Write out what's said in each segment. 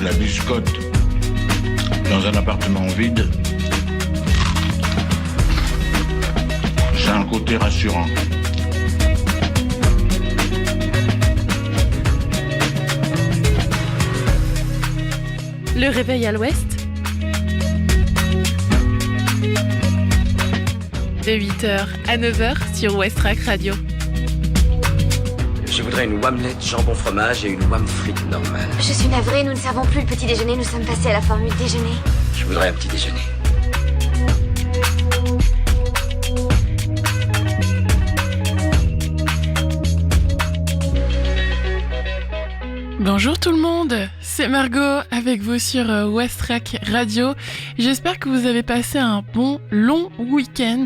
de la biscotte dans un appartement vide, c'est un côté rassurant. Le réveil à l'ouest, de 8h à 9h sur Westrack Radio. Je voudrais une omelette jambon fromage et une omelette frite normale. Je suis navrée, nous ne servons plus le petit déjeuner, nous sommes passés à la formule déjeuner. Je voudrais un petit déjeuner. Bonjour tout le monde, c'est Margot avec vous sur Westrack Radio. J'espère que vous avez passé un bon long week-end.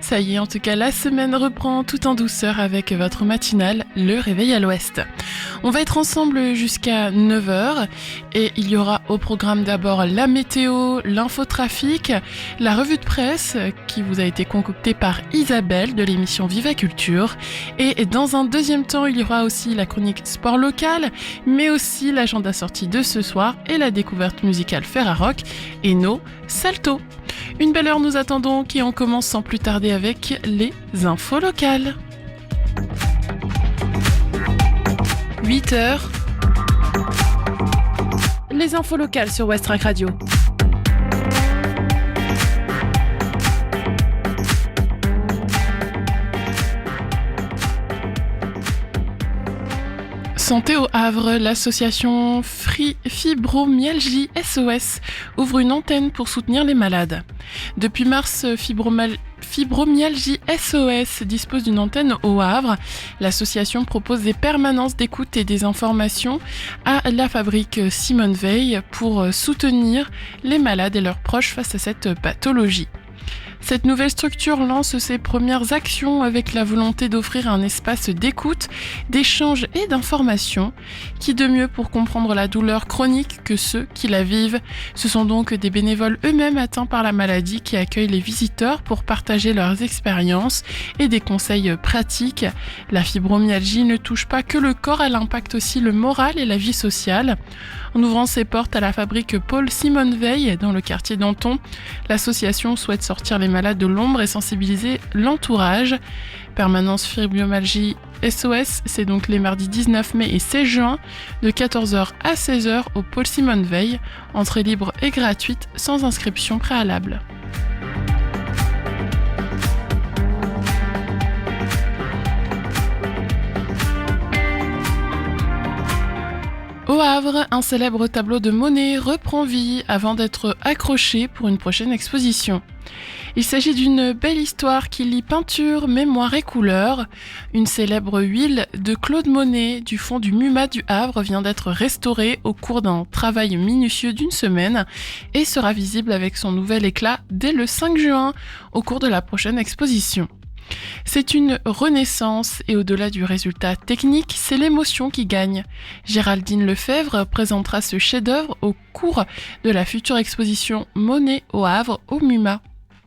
Ça y est, en tout cas, la semaine reprend tout en douceur avec votre matinale, le réveil à l'ouest. On va être ensemble jusqu'à 9h et il y aura au programme d'abord la météo, l'infotrafic, la revue de presse qui vous a été concoctée par Isabelle de l'émission Viva Culture. Et dans un deuxième temps, il y aura aussi la chronique sport local, mais aussi l'agenda sortie de ce soir et la découverte musicale Ferrarock et nos saltos. Une belle heure nous attend donc et on commence sans plus tarder avec les infos locales. 8h. Les infos locales sur Westrack Radio. Santé au Havre, l'association Fibromyalgie SOS ouvre une antenne pour soutenir les malades. Depuis mars, Fibromyalgie SOS dispose d'une antenne au Havre. L'association propose des permanences d'écoute et des informations à la fabrique Simone Veil pour soutenir les malades et leurs proches face à cette pathologie. Cette nouvelle structure lance ses premières actions avec la volonté d'offrir un espace d'écoute, d'échange et d'information. Qui de mieux pour comprendre la douleur chronique que ceux qui la vivent. Ce sont donc des bénévoles eux-mêmes atteints par la maladie qui accueillent les visiteurs pour partager leurs expériences et des conseils pratiques. La fibromyalgie ne touche pas que le corps, elle impacte aussi le moral et la vie sociale. En ouvrant ses portes à la fabrique Paul Simone Veil dans le quartier d'Anton, l'association souhaite sortir les malades de l'ombre et sensibiliser l'entourage. Permanence Fibromyalgie SOS, c'est donc les mardis 19 mai et 16 juin de 14h à 16h au Paul Simone Veil. Entrée libre et gratuite sans inscription préalable. Au Havre, un célèbre tableau de Monet reprend vie avant d'être accroché pour une prochaine exposition. Il s'agit d'une belle histoire qui lie peinture, mémoire et couleur. Une célèbre huile de Claude Monet du fond du MUMA du Havre vient d'être restaurée au cours d'un travail minutieux d'une semaine et sera visible avec son nouvel éclat dès le 5 juin au cours de la prochaine exposition. C'est une renaissance et au-delà du résultat technique, c'est l'émotion qui gagne. Géraldine Lefebvre présentera ce chef-d'œuvre au cours de la future exposition Monet au Havre au MUMA.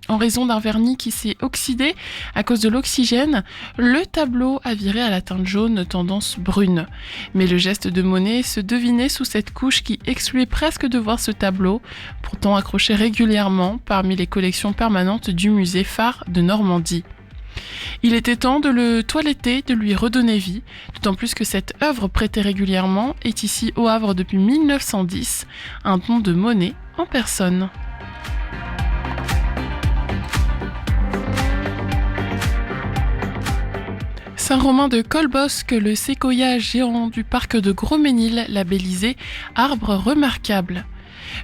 En raison d'un vernis qui s'est oxydé à cause de l'oxygène, le tableau a viré à la teinte jaune tendance brune. Mais le geste de Monet se devinait sous cette couche qui excluait presque de voir ce tableau, pourtant accroché régulièrement parmi les collections permanentes du musée phare de Normandie. Il était temps de le toiletter, de lui redonner vie, d'autant plus que cette œuvre prêtée régulièrement est ici au Havre depuis 1910, un don de Monet en personne. Saint-Romain de Colbosc, le séquoia géant du parc de Gros-Ménil, labellisé Arbre remarquable.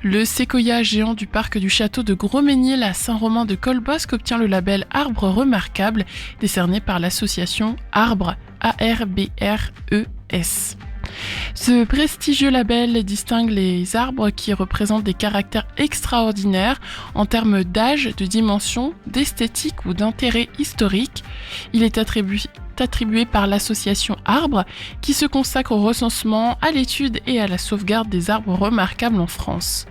Le séquoia géant du parc du château de Gros-Ménil à Saint-Romain de Colbosc obtient le label Arbre remarquable, décerné par l'association Arbre, A-R-B-R-E-S. Ce prestigieux label distingue les arbres qui représentent des caractères extraordinaires en termes d'âge, de dimension, d'esthétique ou d'intérêt historique. Il est attribué par l'association Arbre, qui se consacre au recensement, à l'étude et à la sauvegarde des arbres remarquables en France.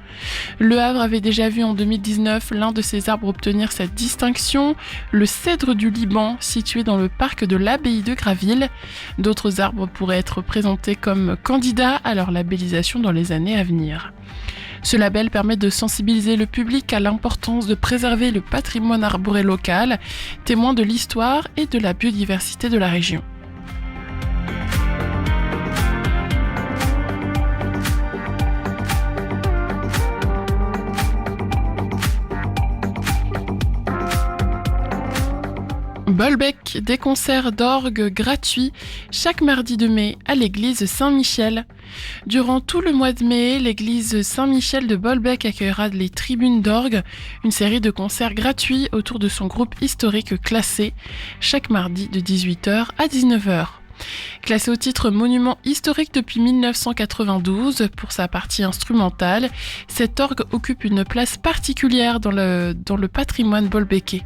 Le Havre avait déjà vu en 2019 l'un de ces arbres obtenir cette distinction, le cèdre du Liban, situé dans le parc de l'abbaye de Graville. D'autres arbres pourraient être présentés comme candidats à leur labellisation dans les années à venir. Ce label permet de sensibiliser le public à l'importance de préserver le patrimoine arboré local, témoin de l'histoire et de la biodiversité de la région. Bolbec, des concerts d'orgue gratuits chaque mardi de mai à l'église Saint-Michel. Durant tout le mois de mai, l'église Saint-Michel de Bolbec accueillera les tribunes d'orgue, une série de concerts gratuits autour de son groupe historique classé, chaque mardi de 18h à 19h. Classé au titre monument historique depuis 1992 pour sa partie instrumentale, cet orgue occupe une place particulière dans le patrimoine bolbéquais.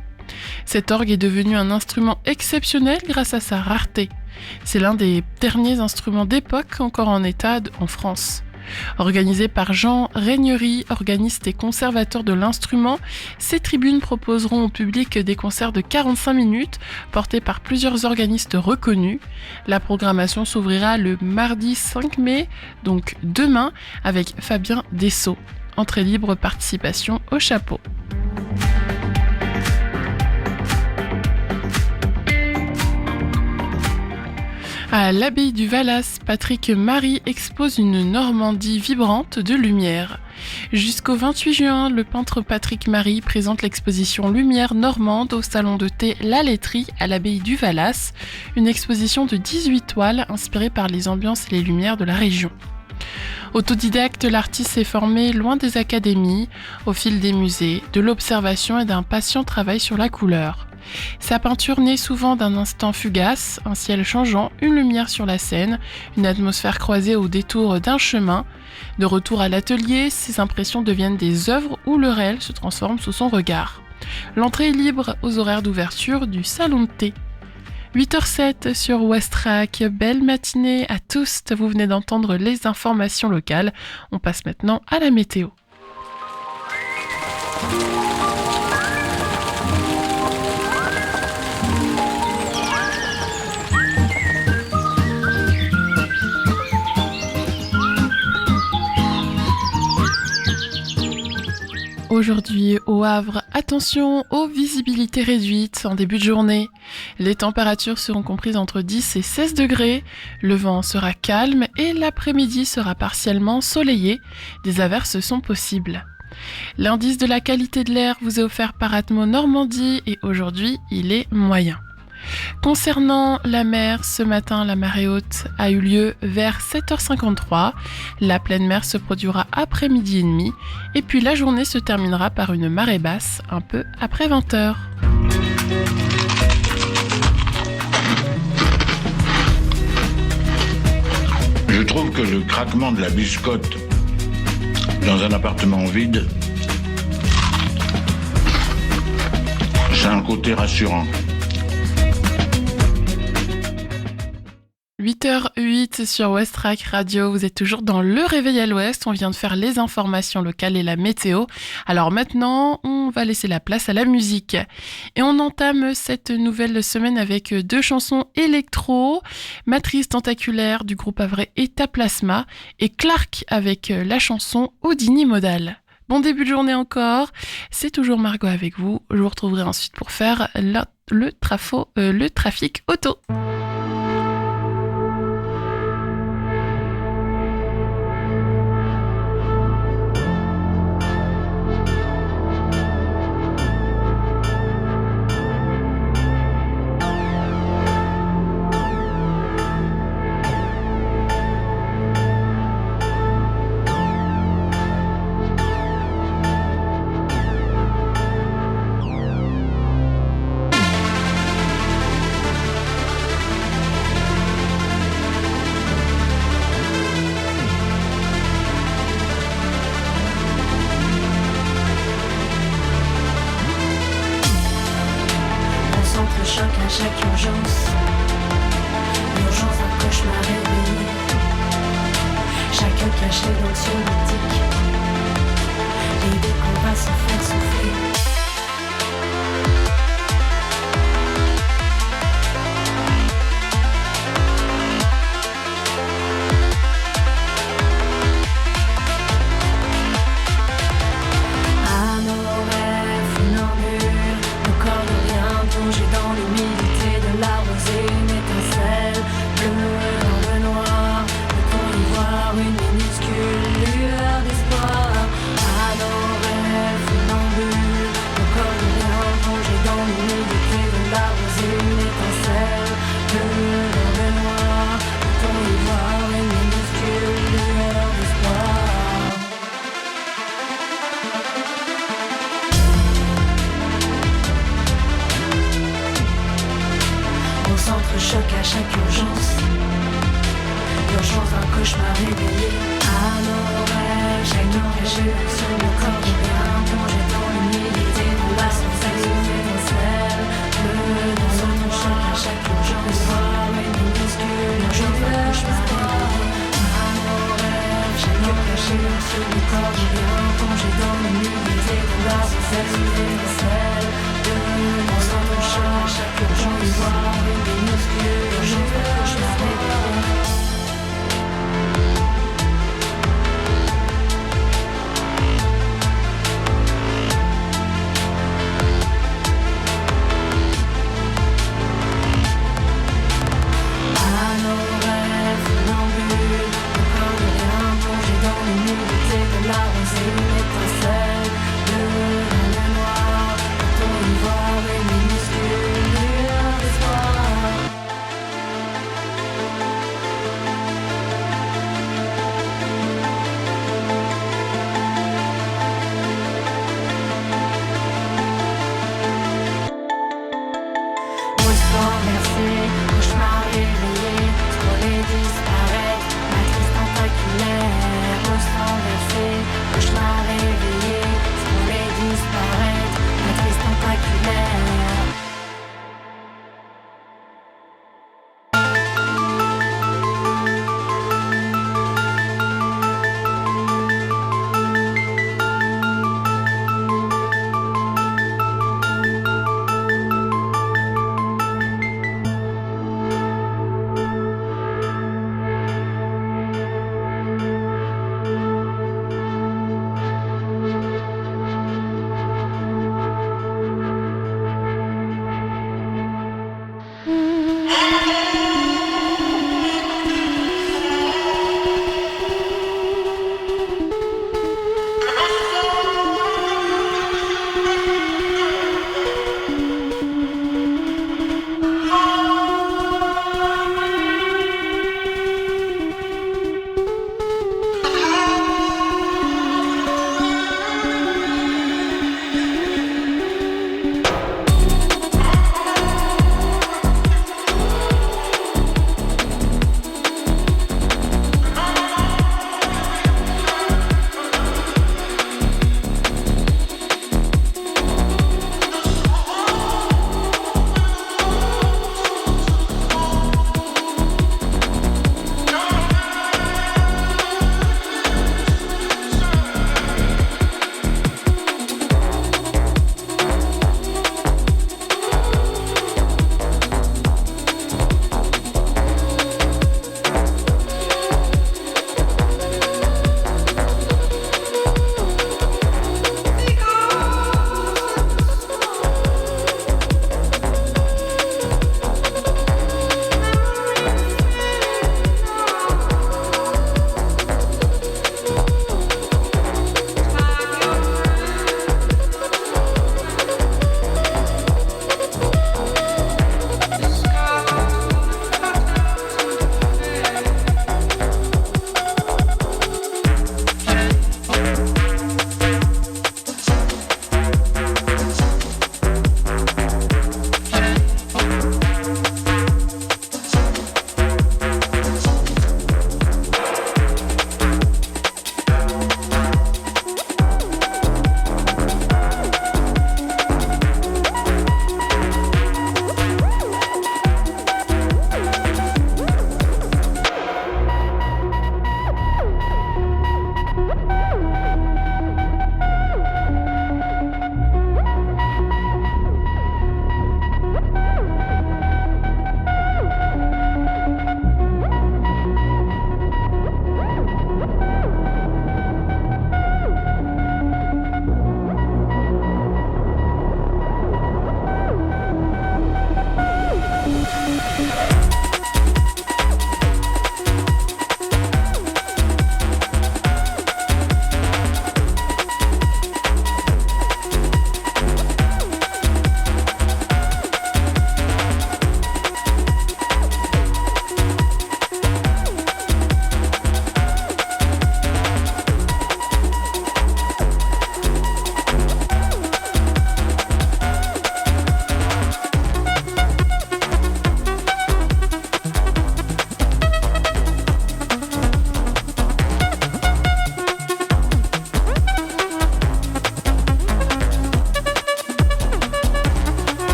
Cet orgue est devenu un instrument exceptionnel grâce à sa rareté. C'est l'un des derniers instruments d'époque encore en état en France. Organisé par Jean Régnery, organiste et conservateur de l'instrument, ces tribunes proposeront au public des concerts de 45 minutes portés par plusieurs organistes reconnus. La programmation s'ouvrira le mardi 5 mai, donc demain, avec Fabien Dessau. Entrée libre, participation au chapeau. À l'abbaye du Valas, Patrick Marie expose une Normandie vibrante de lumière. Jusqu'au 28 juin, le peintre Patrick Marie présente l'exposition Lumière normande au salon de thé La Laiterie à l'abbaye du Valas, une exposition de 18 toiles inspirée par les ambiances et les lumières de la région. Autodidacte, l'artiste s'est formé loin des académies, au fil des musées, de l'observation et d'un patient travail sur la couleur. Sa peinture naît souvent d'un instant fugace, un ciel changeant, une lumière sur la scène, une atmosphère croisée au détour d'un chemin. De retour à l'atelier, ses impressions deviennent des œuvres où le réel se transforme sous son regard. L'entrée est libre aux horaires d'ouverture du salon de thé. 8h07 sur Westrack, belle matinée à tous, vous venez d'entendre les informations locales. On passe maintenant à la météo. Aujourd'hui au Havre, attention aux visibilités réduites en début de journée. Les températures seront comprises entre 10 et 16 degrés, le vent sera calme et l'après-midi sera partiellement soleillé. Des averses sont possibles. L'indice de la qualité de l'air vous est offert par Atmo Normandie et aujourd'hui il est moyen. Concernant la mer, ce matin, la marée haute a eu lieu vers 7h53. La pleine mer se produira après midi et demi. Et puis la journée se terminera par une marée basse un peu après 20h. Je trouve que le craquement de la biscotte dans un appartement vide, c'est un côté rassurant. 8h08 sur Westrack Radio, vous êtes toujours dans le réveil à l'ouest, on vient de faire les informations locales et la météo. Alors maintenant, on va laisser la place à la musique. Et on entame cette nouvelle semaine avec 2 chansons électro, Matrice tentaculaire du groupe havrais Etaplasma et Clark avec la chanson Houdini modal. Bon début de journée encore, c'est toujours Margot avec vous, je vous retrouverai ensuite pour faire le trafic auto. Choc à chaque urgence, cachés dans le soviétique. L'idée qu'on va se faire souffrir. À nos rêves funambules, nos corps de rien plongés dans l'humidité de la rosée, une étincelle bleue dans le noir. Peut-on y voir une minuscule lueur d'espoir? À nos rêves funambules, nos corps de rien plongés dans l'humidité de la rosée, une étincelle bleue dans le noir. Peut-on y voir une minuscule lueur d'espoir? On s'entrechoque à chaque urgence, l'urgence d'un cauchemar réveillé. À nos rêves, chaque nuit cachée sur le corps de rien plongé dans l'humidité de la sensation étincelle. On s'entrechoque à chaque urgence, voir une minuscule urgence d'un cauchemar réveillé. À nos rêves, chaque nuit cachée sur le corps de rien plongé dans l'humidité de la sensation étincelle. On s'entrechoque à chaque urgence, voir une minuscule urgence d'un cauchemar réveillé. À nos rêves funambules, nos corps de rien plongés dans l'humidité de la rosée, une étincelle bleue dans le noir. Peut-on y voir une minuscule lueur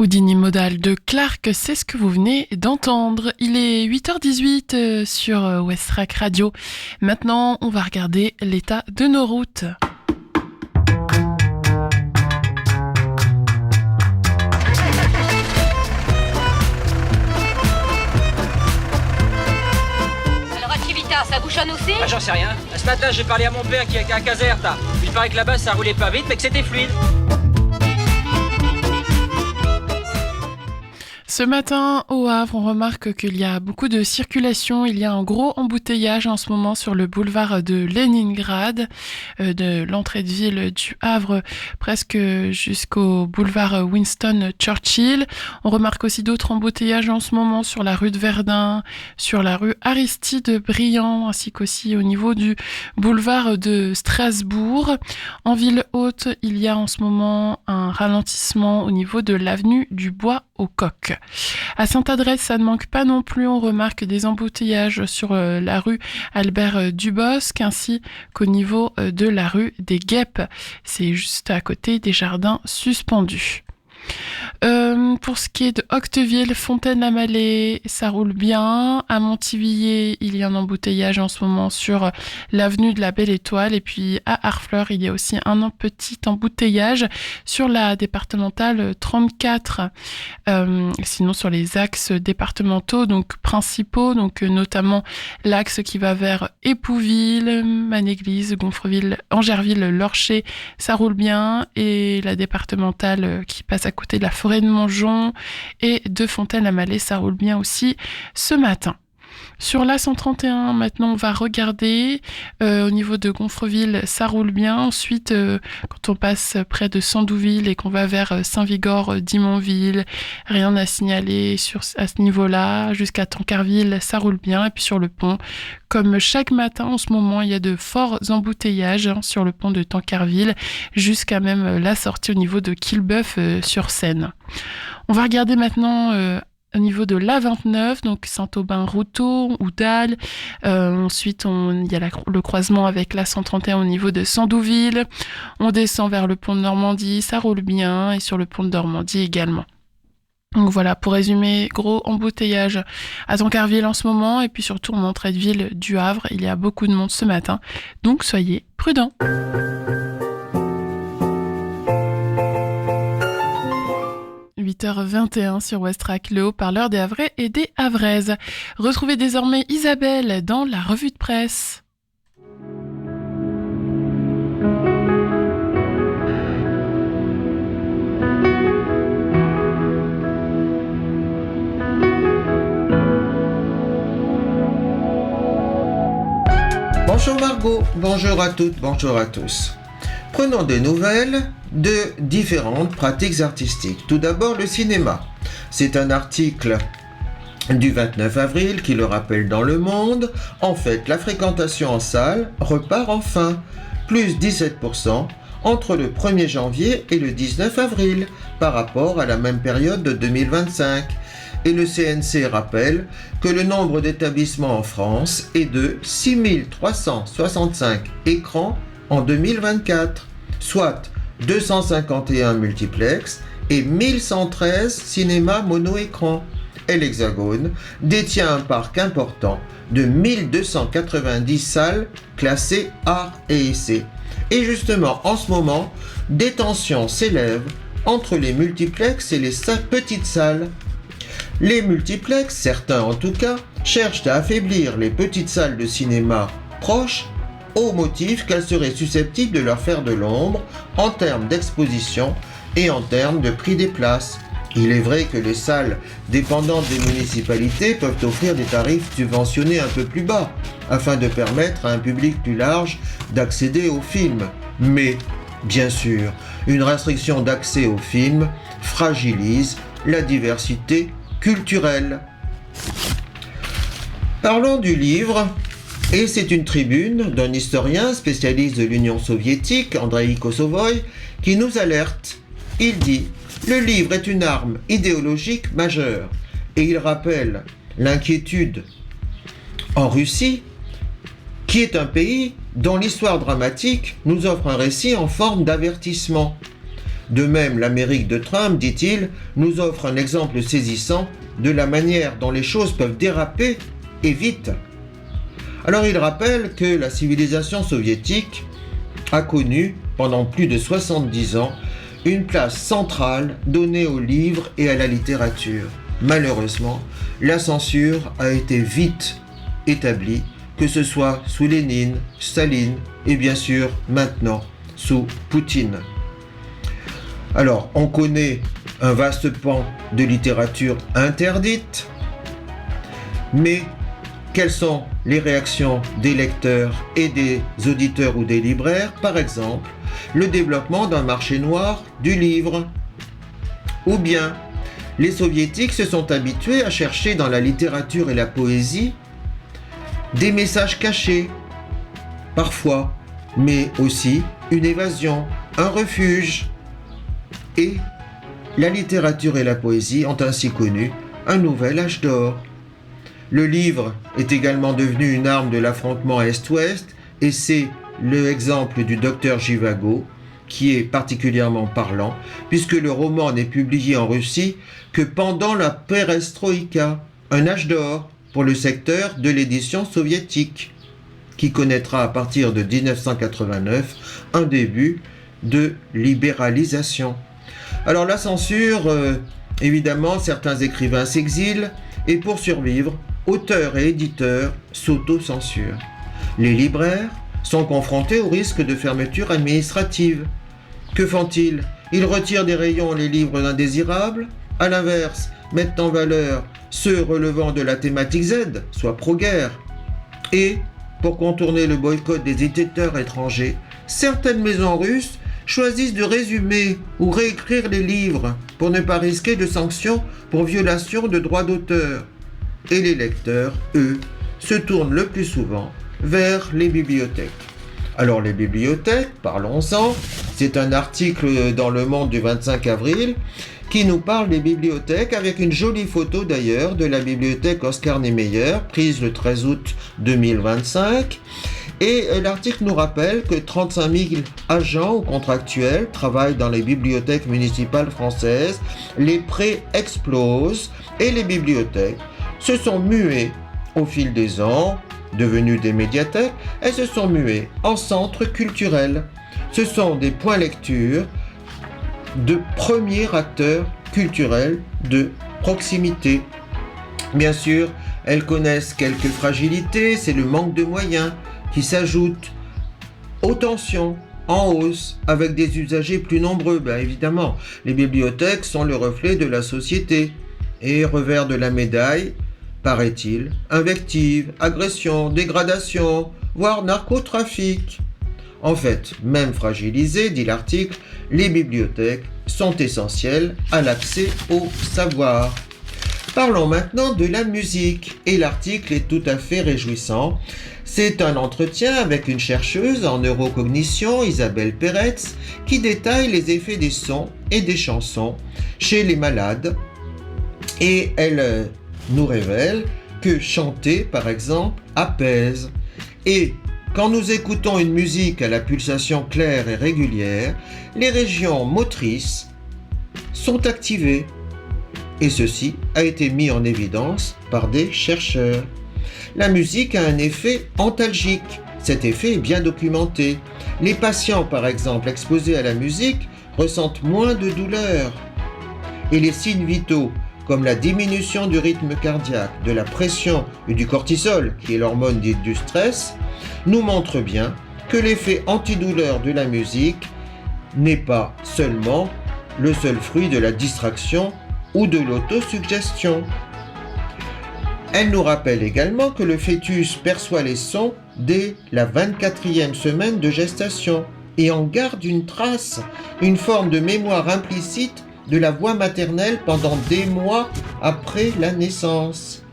Houdini modal de Clark, c'est ce que vous venez d'entendre. Il est 8h18 sur Westrack Radio. Maintenant, on va regarder l'état de nos routes. Alors à Civita, ça bouchonne aussi? Ah, j'en sais rien. Ce matin, j'ai parlé à mon père qui était à Caserta. Il paraît que là-bas, ça roulait pas vite, mais que c'était fluide. Ce matin, au Havre, on remarque qu'il y a beaucoup de circulation. Il y a un gros embouteillage en ce moment sur le boulevard de Leningrad, de l'entrée de ville du Havre, presque jusqu'au boulevard Winston Churchill. On remarque aussi d'autres embouteillages en ce moment sur la rue de Verdun, sur la rue Aristide Briand, ainsi qu'aussi au niveau du boulevard de Strasbourg. En ville haute, il y a en ce moment un ralentissement au niveau de l'avenue du Bois au Coq. À Sainte-Adresse, ça ne manque pas non plus. On remarque des embouteillages sur la rue Albert Dubosc ainsi qu'au niveau de la rue des Guêpes. C'est juste à côté des jardins suspendus. Pour ce qui est de Octeville, Fontaine-la-Mallet, ça roule bien. À Montivilliers, il y a un embouteillage en ce moment sur l'avenue de la Belle Étoile. Et puis à Harfleur, il y a aussi un petit embouteillage sur la départementale 34. Sinon, sur les axes départementaux, donc principaux, donc notamment l'axe qui va vers Épouville, Manéglise, Gonfreville, Angerville, Lorcher, ça roule bien. Et la départementale qui passe à côté de la forêt de Montjon et de Fontaine-la-Mallet, ça roule bien aussi ce matin. Sur la 131, maintenant, on va regarder. Au niveau de Gonfreville, ça roule bien. Ensuite, quand on passe près de Sandouville et qu'on va vers Saint-Vigor, Dimonville, rien à signaler à ce niveau-là. Jusqu'à Tancarville, ça roule bien. Et puis sur le pont, comme chaque matin en ce moment, il y a de forts embouteillages sur le pont de Tancarville, jusqu'à même la sortie au niveau de Quillebeuf-sur-Seine. On va regarder maintenant au niveau de l'A29, donc Saint-Aubin-Routot, Oudal. Ensuite, il y a le croisement avec la 131 au niveau de Sandouville. On descend vers le pont de Normandie, ça roule bien, et sur le pont de Normandie également. Donc voilà, pour résumer, gros embouteillage à Tancarville en ce moment, et puis surtout en entrée de ville du Havre, il y a beaucoup de monde ce matin, donc soyez prudents. 8h21 sur Westrack, le haut-parleur des Havrais et des Havraises. Retrouvez désormais Isabelle dans la revue de presse. Bonjour Margot, bonjour à toutes, bonjour à tous. Prenons des nouvelles de différentes pratiques artistiques. Tout d'abord, le cinéma. C'est un article du 29 avril qui le rappelle dans Le Monde. En fait, la fréquentation en salle repart enfin, plus 17% entre le 1er janvier et le 19 avril par rapport à la même période de 2025. Et le CNC rappelle que le nombre d'établissements en France est de 6365 écrans en 2024, soit 251 multiplex et 1113 cinémas mono-écran. Et l'Hexagone détient un parc important de 1290 salles classées art et essai. Et justement, en ce moment, des tensions s'élèvent entre les multiplex et les petites salles. Les multiplex, certains en tout cas, cherchent à affaiblir les petites salles de cinéma proches au motif qu'elles seraient susceptibles de leur faire de l'ombre en termes d'exposition et en termes de prix des places. Il est vrai que les salles dépendantes des municipalités peuvent offrir des tarifs subventionnés un peu plus bas, afin de permettre à un public plus large d'accéder aux films. Mais, bien sûr, une restriction d'accès aux films fragilise la diversité culturelle. Parlons du livre. Et c'est une tribune d'un historien spécialiste de l'Union soviétique, Andreï Kosovoï, qui nous alerte. Il dit « Le livre est une arme idéologique majeure » et il rappelle l'inquiétude en Russie, qui est un pays dont l'histoire dramatique nous offre un récit en forme d'avertissement. De même, l'Amérique de Trump, dit-il, nous offre un exemple saisissant de la manière dont les choses peuvent déraper et vite. Alors il rappelle que la civilisation soviétique a connu, pendant plus de 70 ans, une place centrale donnée aux livres et à la littérature. Malheureusement, la censure a été vite établie, que ce soit sous Lénine, Staline et bien sûr maintenant sous Poutine. Alors, on connaît un vaste pan de littérature interdite, mais quelles sont les réactions des lecteurs et des auditeurs ou des libraires? Par exemple, le développement d'un marché noir du livre. Ou bien, les soviétiques se sont habitués à chercher dans la littérature et la poésie des messages cachés, parfois, mais aussi une évasion, un refuge. Et la littérature et la poésie ont ainsi connu un nouvel âge d'or. Le livre est également devenu une arme de l'affrontement Est-Ouest, et c'est l'exemple du docteur Zhivago qui est particulièrement parlant, puisque le roman n'est publié en Russie que pendant la perestroïka, un âge d'or pour le secteur de l'édition soviétique, qui connaîtra à partir de 1989 un début de libéralisation. Alors la censure, évidemment, certains écrivains s'exilent, et pour survivre, auteurs et éditeurs s'auto-censurent. Les libraires sont confrontés au risque de fermeture administrative. Que font-ils? Ils retirent des rayons les livres indésirables, à l'inverse, mettent en valeur ceux relevant de la thématique Z, soit pro-guerre. Et, pour contourner le boycott des éditeurs étrangers, certaines maisons russes choisissent de résumer ou réécrire les livres pour ne pas risquer de sanctions pour violation de droits d'auteur. Et les lecteurs, eux, se tournent le plus souvent vers les bibliothèques. Alors les bibliothèques, parlons-en, c'est un article dans Le Monde du 25 avril qui nous parle des bibliothèques avec une jolie photo d'ailleurs de la bibliothèque Oscar Niemeyer prise le 13 août 2025. Et l'article nous rappelle que 35 000 agents ou contractuels travaillent dans les bibliothèques municipales françaises, les prêts explosent et les bibliothèques se sont muées au fil des ans, devenues des médiathèques, elles se sont muées en centres culturels. Ce sont des points lecture de premiers acteurs culturels de proximité. Bien sûr, elles connaissent quelques fragilités, c'est le manque de moyens qui s'ajoute aux tensions en hausse avec des usagers plus nombreux. Bien évidemment, les bibliothèques sont le reflet de la société. Et revers de la médaille, paraît-il, invectives, agressions, dégradations, voire narcotrafic. En fait, même fragilisées, dit l'article, les bibliothèques sont essentielles à l'accès au savoir. Parlons maintenant de la musique, et l'article est tout à fait réjouissant. C'est un entretien avec une chercheuse en neurocognition, Isabelle Peretz, qui détaille les effets des sons et des chansons chez les malades. Et elle nous révèle que chanter, par exemple, apaise. Et quand nous écoutons une musique à la pulsation claire et régulière, les régions motrices sont activées. Et ceci a été mis en évidence par des chercheurs. La musique a un effet antalgique. Cet effet est bien documenté. Les patients, par exemple, exposés à la musique, ressentent moins de douleur. Et les signes vitaux, comme la diminution du rythme cardiaque, de la pression et du cortisol, qui est l'hormone dite du stress, nous montrent bien que l'effet antidouleur de la musique n'est pas seulement le seul fruit de la distraction ou de l'autosuggestion. Elle nous rappelle également que le fœtus perçoit les sons dès la 24e semaine de gestation et en garde une trace, une forme de mémoire implicite de la voix maternelle pendant des mois après la naissance.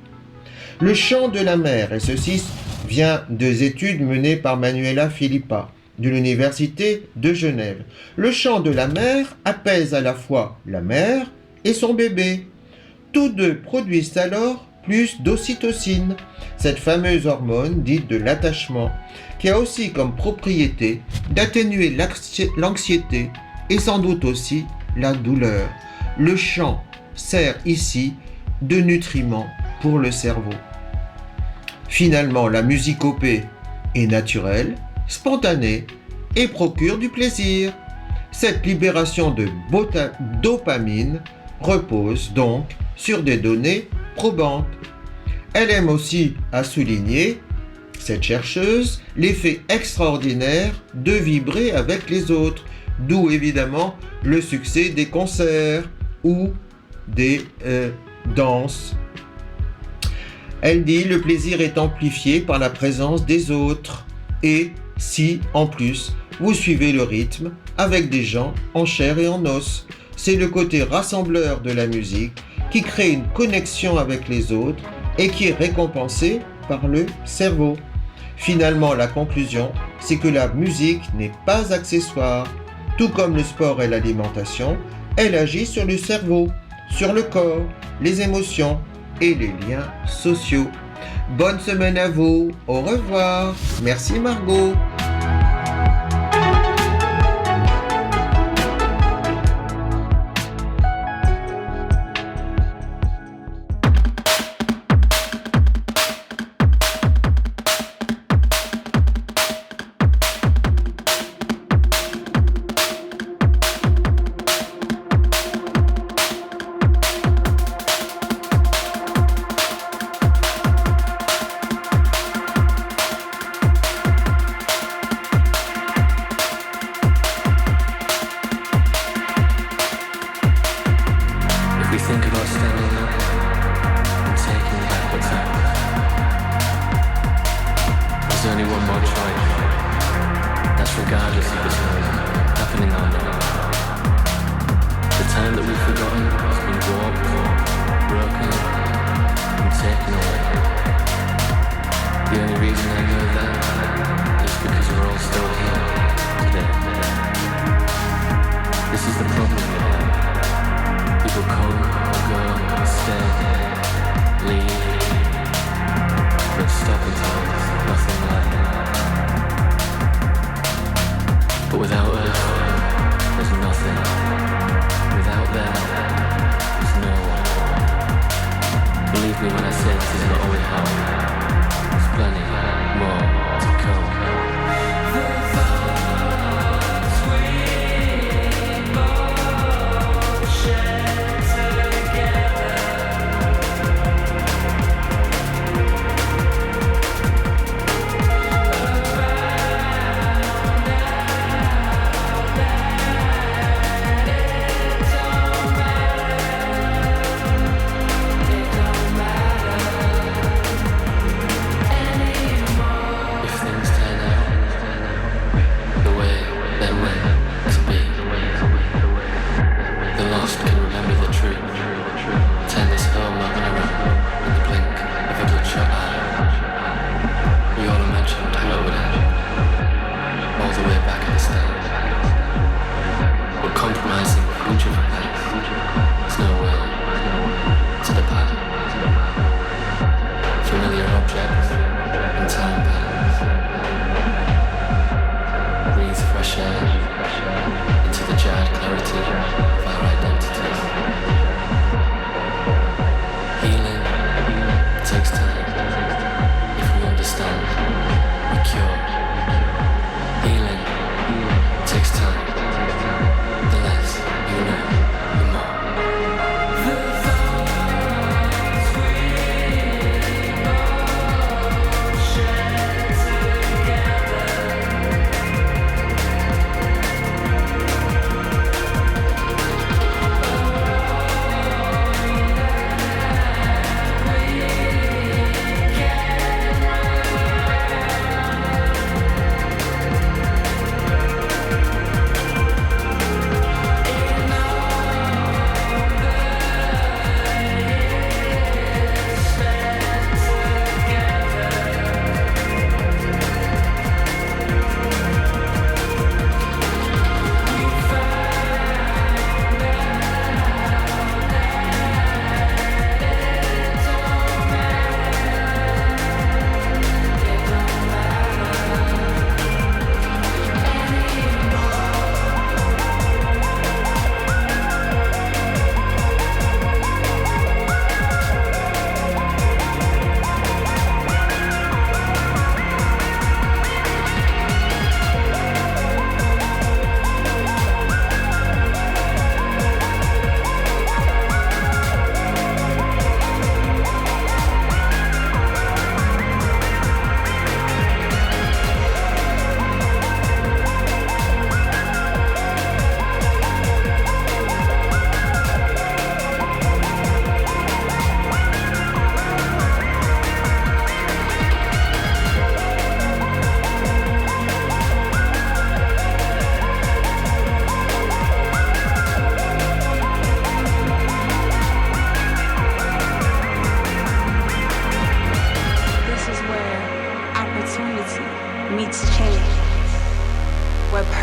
Le chant de la mère, et ceci vient des études menées par Manuela Filippa de l'Université de Genève. Le chant de la mère apaise à la fois la mère et son bébé. Tous deux produisent alors plus d'ocytocine, cette fameuse hormone dite de l'attachement, qui a aussi comme propriété d'atténuer l'anxiété et sans doute aussi la douleur. Le chant sert ici de nutriment pour le cerveau. Finalement, la musicopée est naturelle, spontanée et procure du plaisir. Cette libération de dopamine repose donc sur des données probantes. Elle aime aussi à souligner, cette chercheuse, l'effet extraordinaire de vibrer avec les autres, d'où évidemment le succès des concerts ou des danses. Elle dit le plaisir est amplifié par la présence des autres et si en plus vous suivez le rythme avec des gens en chair et en os. C'est le côté rassembleur de la musique qui crée une connexion avec les autres et qui est récompensé par le cerveau. Finalement, la conclusion, c'est que la musique n'est pas accessoire. Tout comme le sport et l'alimentation, elle agit sur le cerveau, sur le corps, les émotions et les liens sociaux. Bonne semaine à vous, au revoir. Merci Margot.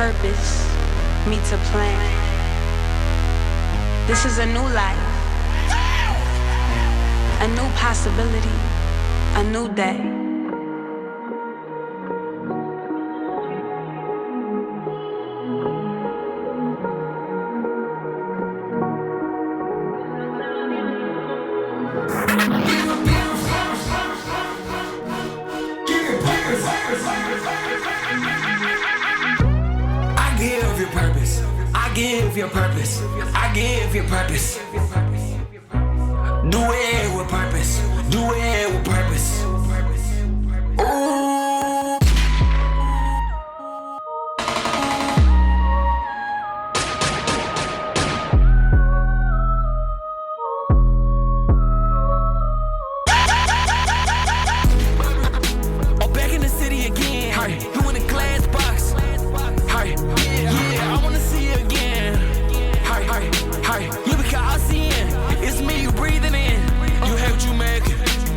purpose meets a plan. This is a new life, a new possibility, a new day. I give you purpose. I give you purpose. Do it with purpose. Do it with purpose. Ooh. Oh, back in the city again. Hey, you in the glass box. Hey, yeah, I wanna see you again. Hey, you be Coliseum. It's me you breathing in. You have what you make.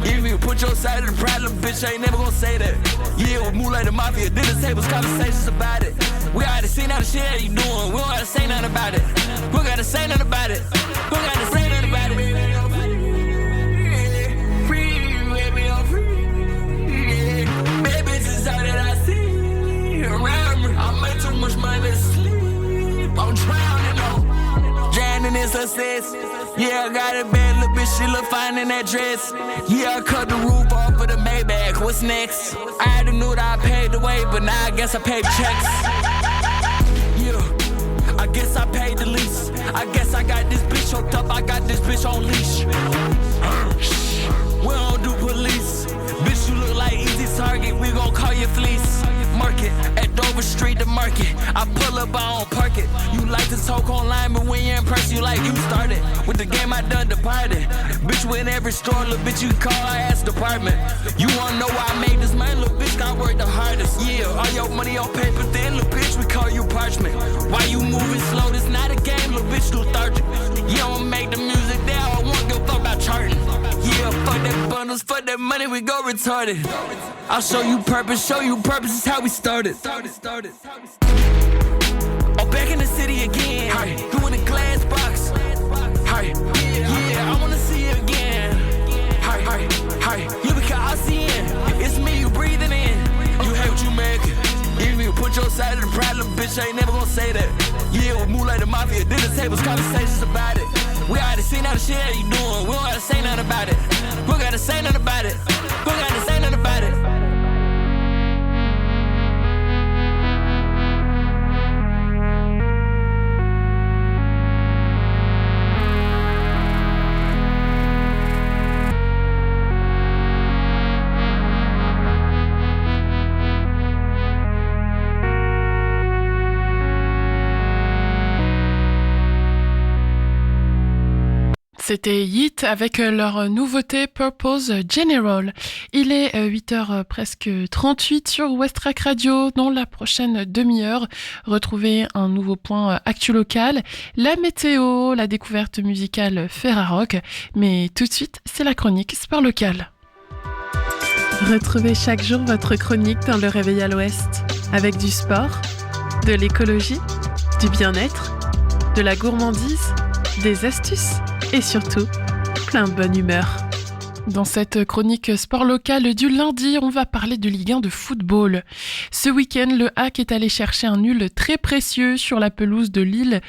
If you put your side of the problem, bitch, I ain't never gonna say that. Yeah, we move like the mafia. Dinner tables, conversations about it. We already seen how the shit that you doing. We don't gotta say nothing about it. We gotta say nothing about it. We gotta say nothing about it. Free, baby, I'm free. Bad bitches out that I see around me. I make too much money to sleep. I'm drowning, though. Drowning in success. Yeah, I got a bad little bitch, she look fine in that dress. Yeah, I cut the roof off of the Maybach, what's next? I already knew that I paid the way, but now I guess I paid the checks. Yeah, I guess I paid the lease. I guess I got this bitch hooked up, I got this bitch on leash. We don't do police. Bitch, you look like easy target, we gon' call you fleece. Market, at Dover Street, the market. I pull up, I don't park it. You like to talk online, but when you're in person, you like you started. With the game, I done departed. Bitch, with every store, little bitch, you call our ass department. You wanna know why I made this money? Little bitch, I worked the hardest. Yeah, all your money on paper thin, little bitch, we call you parchment. Why you moving slow? This not a game, little bitch, too lethargic. Yeah, I'ma make the music there, I won't give a fuck about charting. Yeah, fuck that bundles, fuck that money, we go retarded. I'll show you purpose, is how we started. Oh, back in the city again. Hey, you in the glass box. Hey, yeah, I wanna see you again. Hey, you be Coliseum. It's me you breathing in. You have what you make. If you put your side of the problem, bitch, I ain't never gonna say that. Yeah, we move like the mafia. Dinner tables, conversations about it. We already seen how the shit that you doing. We don't gotta say nothing about it. We gotta say nothing about it. We gotta say nothing about it. C'était Yeet avec leur nouveauté Purpose General. Il est 8h presque 38 sur Westrack Radio. Dans la prochaine demi-heure, retrouvez un nouveau point actu local, la météo, la découverte musicale Ferrarock. Mais tout de suite, c'est la chronique Sport Local. Retrouvez chaque jour votre chronique dans le Réveil à l'Ouest. Avec du sport, de l'écologie, du bien-être, de la gourmandise, des astuces et surtout, plein de bonne humeur. Dans cette chronique sport local du lundi, on va parler de Ligue 1 de football. Ce week-end, le HAC est allé chercher un nul très précieux sur la pelouse de Lille,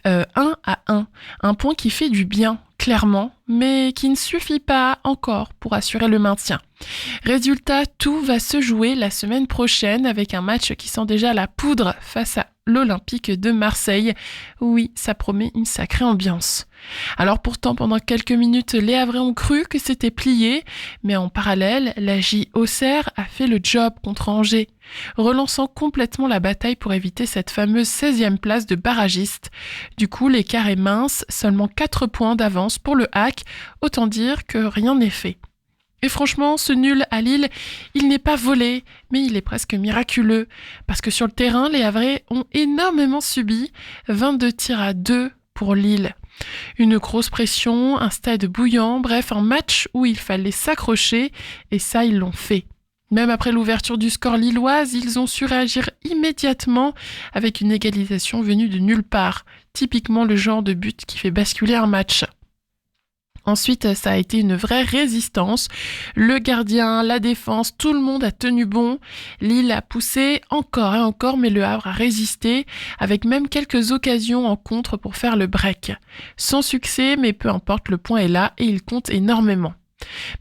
1-1. Un point qui fait du bien, clairement, mais qui ne suffit pas encore pour assurer le maintien. Résultat, tout va se jouer la semaine prochaine avec un match qui sent déjà la poudre face à l'Olympique de Marseille. Oui, ça promet une sacrée ambiance. Alors pourtant, pendant quelques minutes, les Havrais ont cru que c'était plié, mais en parallèle, la J Auxerre a fait le job contre Angers, relançant complètement la bataille pour éviter cette fameuse 16e place de barragiste. Du coup, l'écart est mince, seulement 4 points d'avance pour le HAC, autant dire que rien n'est fait. Et franchement, ce nul à Lille, il n'est pas volé, mais il est presque miraculeux. Parce que sur le terrain, les Havrais ont énormément subi, 22 tirs à 2 pour Lille. Une grosse pression, un stade bouillant, bref, un match où il fallait s'accrocher, et ça, ils l'ont fait. Même après l'ouverture du score lilloise, ils ont su réagir immédiatement avec une égalisation venue de nulle part. Typiquement le genre de but qui fait basculer un match. Ensuite, ça a été une vraie résistance. Le gardien, la défense, tout le monde a tenu bon. Lille a poussé encore et encore, mais le Havre a résisté, avec même quelques occasions en contre pour faire le break. Sans succès, mais peu importe, le point est là et il compte énormément.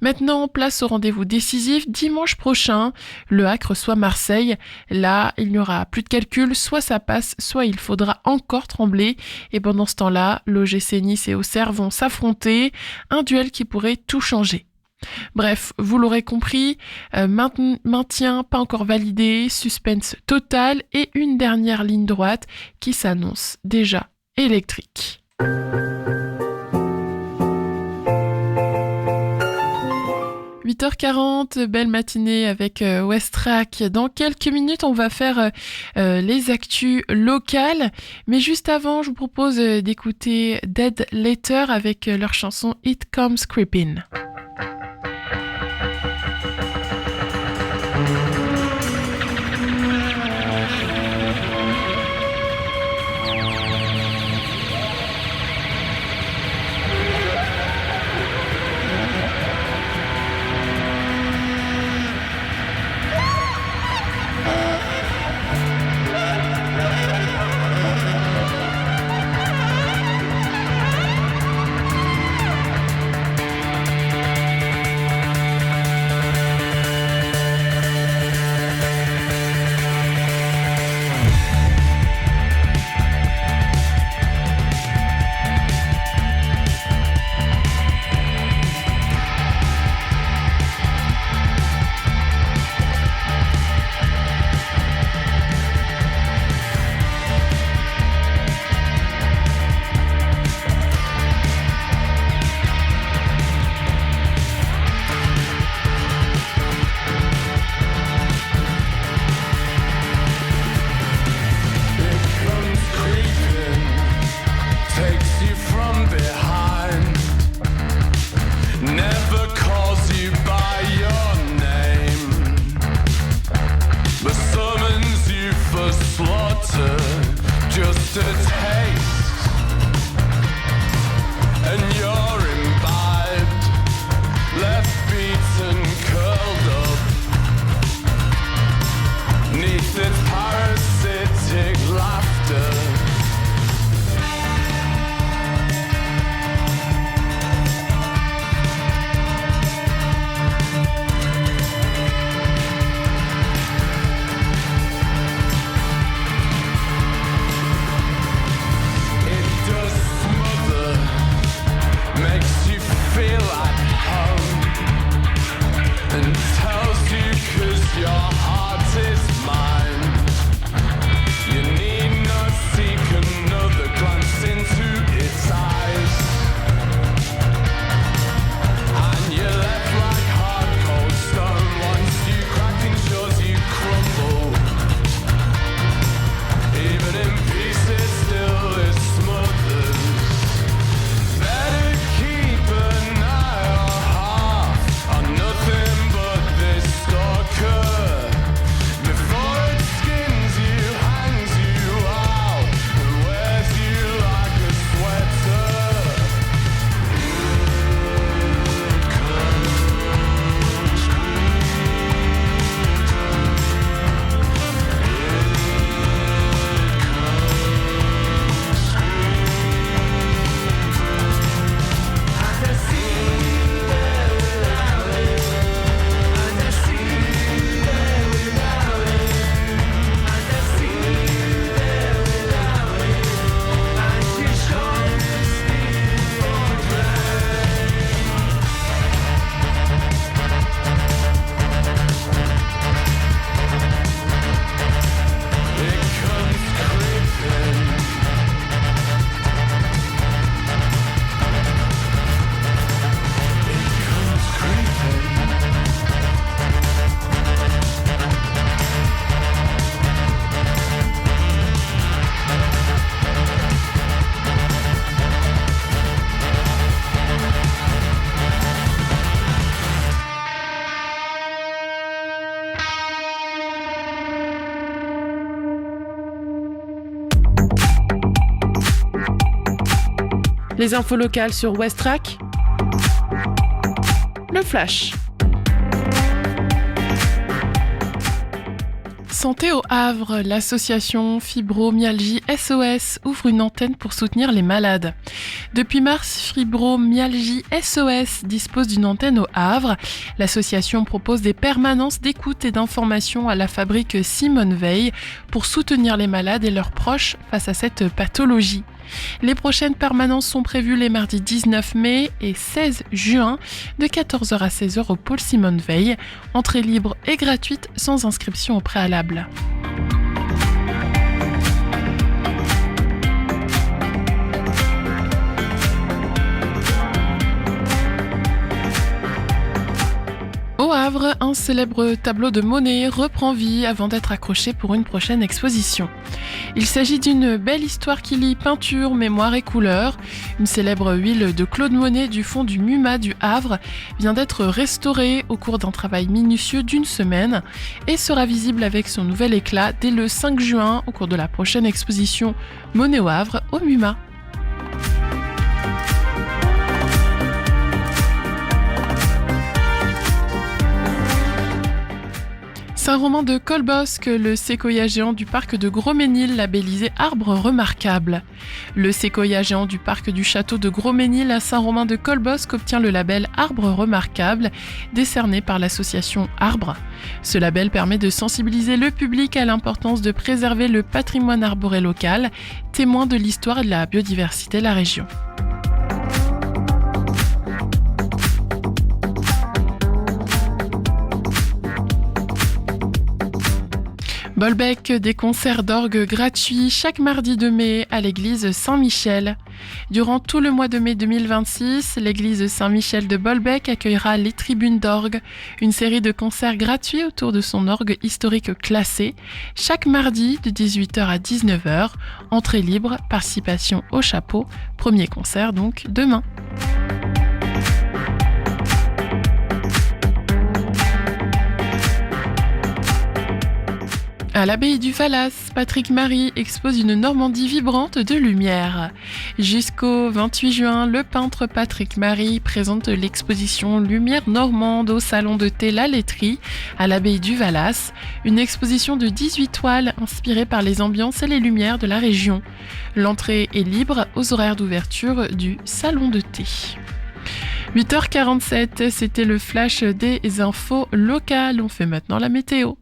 Maintenant, place au rendez-vous décisif dimanche prochain. Le HAC reçoit Marseille. Là, il n'y aura plus de calcul, soit ça passe, soit il faudra encore trembler. Et pendant ce temps-là, l'OGC Nice et Auxerre vont s'affronter. Un duel qui pourrait tout changer. Bref, vous l'aurez compris, maintien pas encore validé, suspense total et une dernière ligne droite qui s'annonce déjà électrique. 8h40, belle matinée avec Westrack. Dans quelques minutes, on va faire les actus locales. Mais juste avant, je vous propose d'écouter Dead Letter avec leur chanson It Comes Creepin'. Les infos locales sur Westrack. Le Flash. Santé au Havre, l'association Fibromyalgie SOS ouvre une antenne pour soutenir les malades. Depuis mars, Fibromyalgie SOS dispose d'une antenne au Havre. L'association propose des permanences d'écoute et d'information à la fabrique Simone Veil pour soutenir les malades et leurs proches face à cette pathologie. Les prochaines permanences sont prévues les mardis 19 mai et 16 juin de 14h à 16h au pôle Simone Veil. Entrée libre et gratuite sans inscription au préalable. Au Havre, un célèbre tableau de Monet reprend vie avant d'être accroché pour une prochaine exposition. Il s'agit d'une belle histoire qui lie peinture, mémoire et couleur. Une célèbre huile de Claude Monet du fond du MUMA du Havre vient d'être restaurée au cours d'un travail minutieux d'une semaine et sera visible avec son nouvel éclat dès le 5 juin au cours de la prochaine exposition Monet au Havre au MUMA. Saint-Romain de Colbosc, le séquoia géant du parc de Gros-Ménil, labellisé arbre remarquable. Le séquoia géant du parc du château de Gros-Ménil à Saint-Romain de Colbosc obtient le label arbre remarquable, décerné par l'association Arbre. Ce label permet de sensibiliser le public à l'importance de préserver le patrimoine arboré local, témoin de l'histoire et de la biodiversité de la région. Bolbec, des concerts d'orgue gratuits chaque mardi de mai à l'église Saint-Michel. Durant tout le mois de mai 2026, l'église Saint-Michel de Bolbec accueillera les tribunes d'orgue, une série de concerts gratuits autour de son orgue historique classé, chaque mardi de 18h à 19h, entrée libre, participation au chapeau, premier concert donc demain. À l'abbaye du Valas, Patrick Marie expose une Normandie vibrante de lumière. Jusqu'au 28 juin, le peintre Patrick Marie présente l'exposition Lumière normande au salon de thé La Laiterie à l'abbaye du Valas, une exposition de 18 toiles inspirée par les ambiances et les lumières de la région. L'entrée est libre aux horaires d'ouverture du salon de thé. 8h47, c'était le flash des infos locales. On fait maintenant la météo.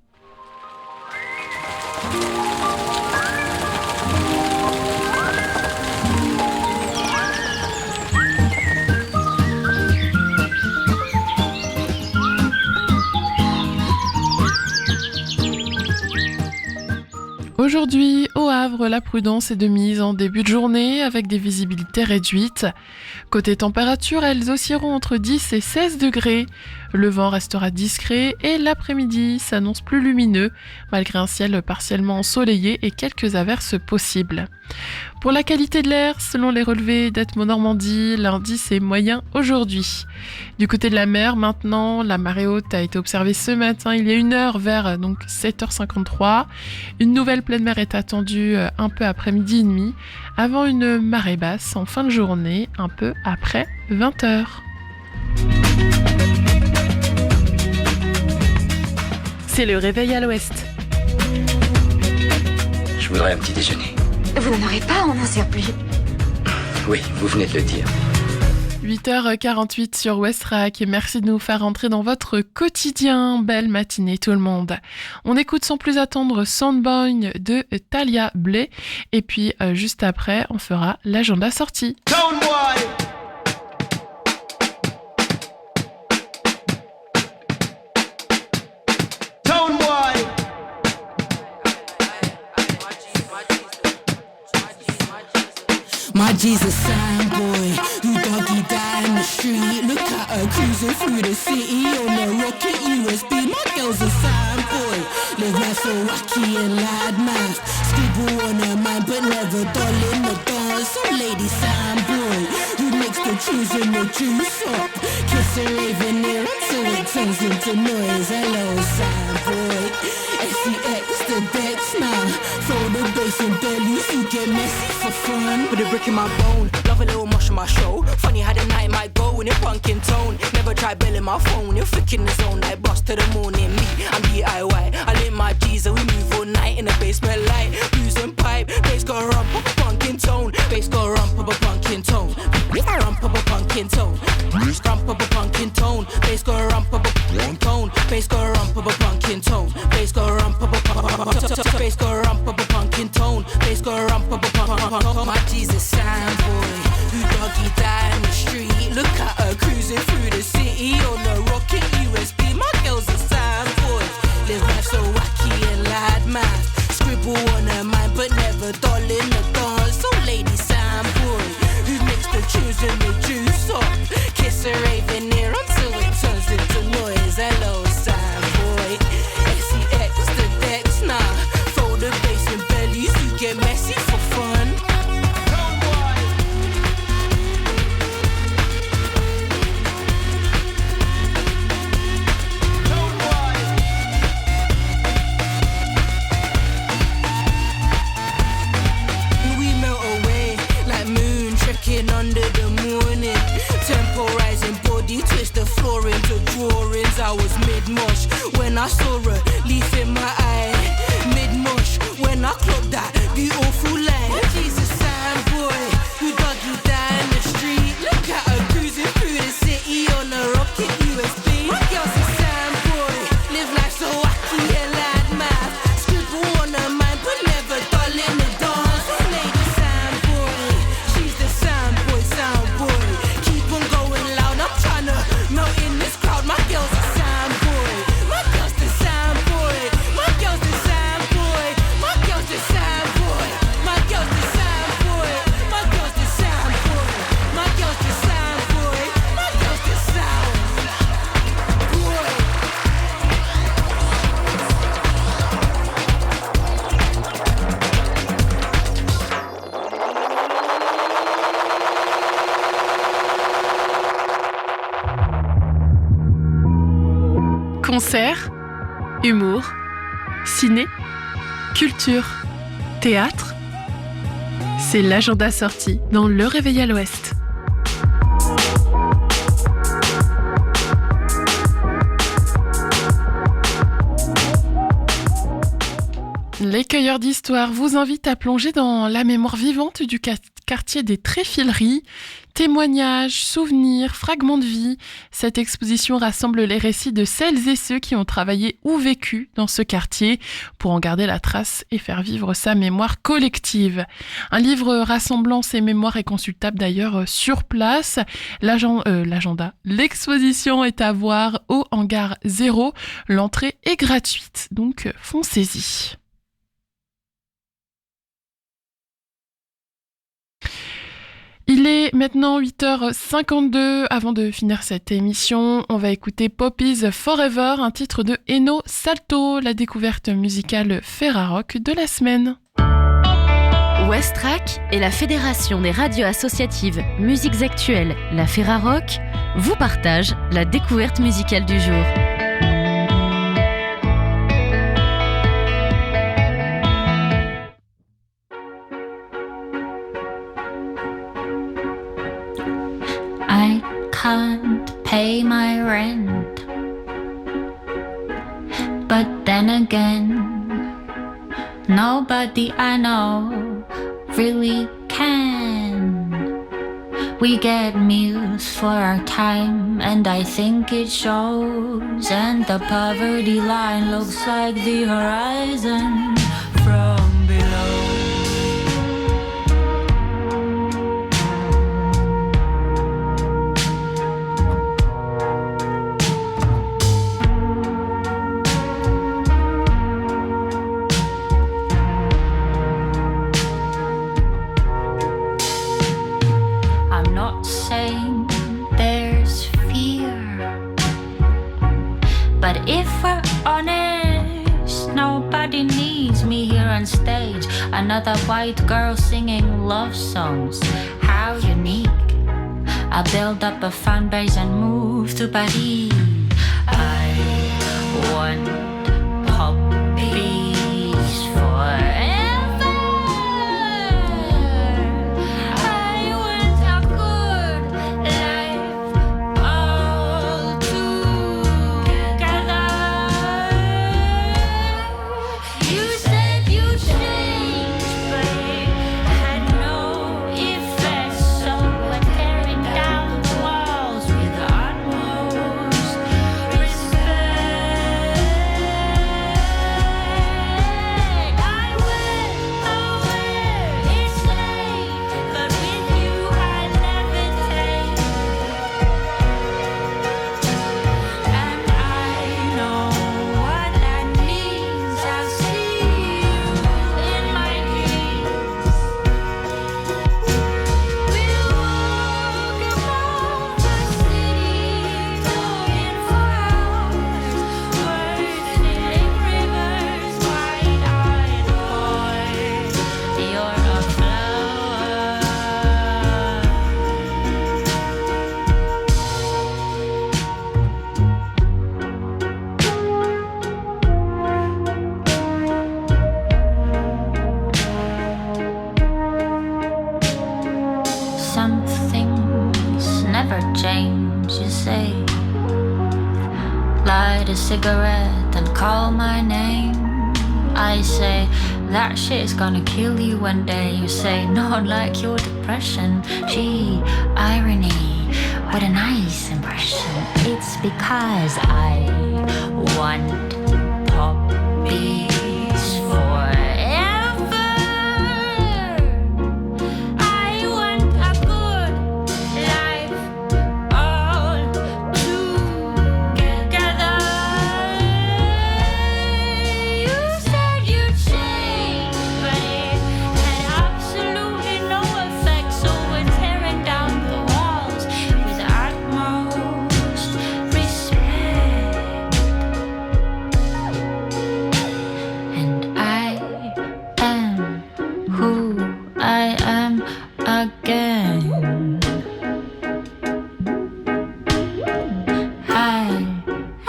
Aujourd'hui, au Havre, la prudence est de mise en début de journée avec des visibilités réduites. Côté température, elles oscilleront entre 10 et 16 degrés. Le vent restera discret et l'après-midi s'annonce plus lumineux, malgré un ciel partiellement ensoleillé et quelques averses possibles. Pour la qualité de l'air, selon les relevés d'Atmo Normandie, l'indice est moyen aujourd'hui. Du côté de la mer, maintenant, la marée haute a été observée ce matin, il y a une heure, vers 7h53. Une nouvelle pleine mer est attendue un peu après midi et demi, avant une marée basse en fin de journée, un peu après 20h. C'est le réveil à l'ouest. Je voudrais un petit déjeuner. Vous n'en aurez pas, on n'en sert plus. Oui, vous venez de le dire. 8h48 sur Westrack et merci de nous faire entrer dans votre quotidien. Belle matinée tout le monde. On écoute sans plus attendre Soundboy de Talia Bley et puis juste après on fera l'agenda sortie. My G's a sign boy, you doggy die in the street. Look at her cruising through the city on the rocket USB. My girl's a sign boy, live life so wacky and loud mouth. Scribble on her mind but never dull in the dance. Some lady sign boy, who makes the tunes and the juice up. Kiss her raving ear until it turns into noise. Hello sign boy, SEX the decks now. Throw the bass and belly, you get messy. for fun, with a brick in my bone. Love a little mush on my show. Funny how the night might go in a punkin' tone. Never try belling my phone. You're thick in the zone like boss to the morning. Me, I'm DIY. I lit my G's and we move all night in the basement light. Blues and pipe, bass go rump up a punkin' tone. Bass go rump up a punkin' tone. Rump up a punkin' tone. Rump up a punkin' tone. Bass go rump up a punkin' tone. Bass go rump up a punkin' tone. Bass go rump up a bass go rump up a punkin' tone. Bass go rump up a punkin' tone. My G's a sound boy who doggy down the street. Look at her cruising through the city on the rocket USB. My girl's a sound boy. Live life so wacky and loud math. Scribble on her mind but never doll in the dance. So lady sound boy who makes the tunes and the juice up. Kiss her raving ear until it turns into noise. Hello sound boy. SEX the decks now. Throw the bass in bellies. You get messy for fun. Under the morning, tempo rising, body twist the floor into drawings. I was mid-mush when I saw a leaf in my eye. Mid-mush when I clocked that beautiful line. Jesus, sound boy, who dug you down the street? Look at her cruising through the city on a rocket USB. My girl's a sound boy, live life so wacky and loud math. Scribble on her mind, but never dull in the dance. Lady sound boy, she's the sound boy, keep on going loud. I'm tryna melt in this crowd. My girl's a sound boy. My girl's the sound boy. My girl's the sound boy. My girl's the sound boy. My girl's the sound boy. My girl's the sound boy. My girl's the sound boy. My girl's the sound boy. Concerts, humour, ciné, culture, théâtre. C'est l'agenda sorti dans Le Réveil à l'Ouest. Les cueilleurs d'histoire vous invitent à plonger dans la mémoire vivante du quartier des Tréfileries. Témoignages, souvenirs, fragments de vie. Cette exposition rassemble les récits de celles et ceux qui ont travaillé ou vécu dans ce quartier pour en garder la trace et faire vivre sa mémoire collective. Un livre rassemblant ces mémoires est consultable d'ailleurs sur place. L'agenda. L'exposition est à voir au hangar 0. L'entrée est gratuite, donc foncez-y. Il est maintenant 8h52. Avant de finir cette émission, on va écouter Pop is Forever, un titre de Eno Salto, la découverte musicale Ferrarock de la semaine. Westrack et la Fédération des radios associatives Musiques Actuelles, la Ferrarock, vous partagent la découverte musicale du jour. I can't pay my rent, but then again, nobody I know really can. We get meals for our time, and I think it shows. And the poverty line looks like the horizon from below. Stage, another white girl singing love songs. How unique. I build up a fan base and move to Paris. I want puppies forever. James, you say. Light a cigarette and call my name. I say, that shit's gonna kill you one day. You say, not like your depression. Gee, irony, what a nice impression. It's because I want poppies forever. I want a good life all together. You said you'd change, but it had absolutely no effect. So we're tearing down the walls with utmost respect. And I am who I am again. I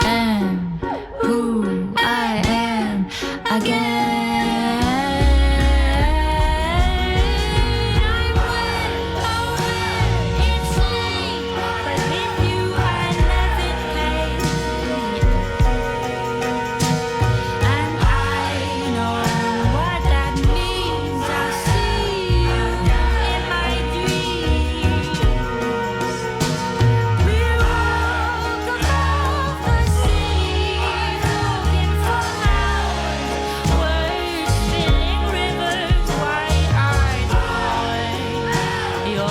am who I am again. I went away insane, but with you I never paid. And I know what that means. I see you in my dreams. We walk above the sea, looking for hours, words filling rivers, wide-eyed boy. You're a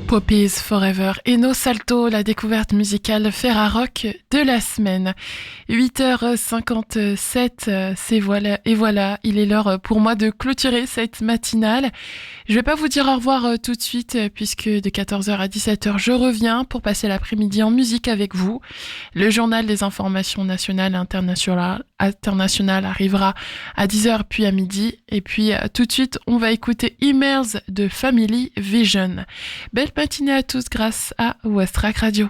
Poppies Forever et No Salto, la découverte musicale Ferrarock de la semaine. 8h57, c'est voilà, et voilà, il est l'heure pour moi de clôturer cette matinale. Je vais pas vous dire au revoir tout de suite, puisque de 14h à 17h, je reviens pour passer l'après-midi en musique avec vous. Le journal des informations nationales et internationales arrivera à 10h puis à midi. Et puis tout de suite, on va écouter Emails de Family Vision. Belle matinée à tous grâce à Westrack Radio.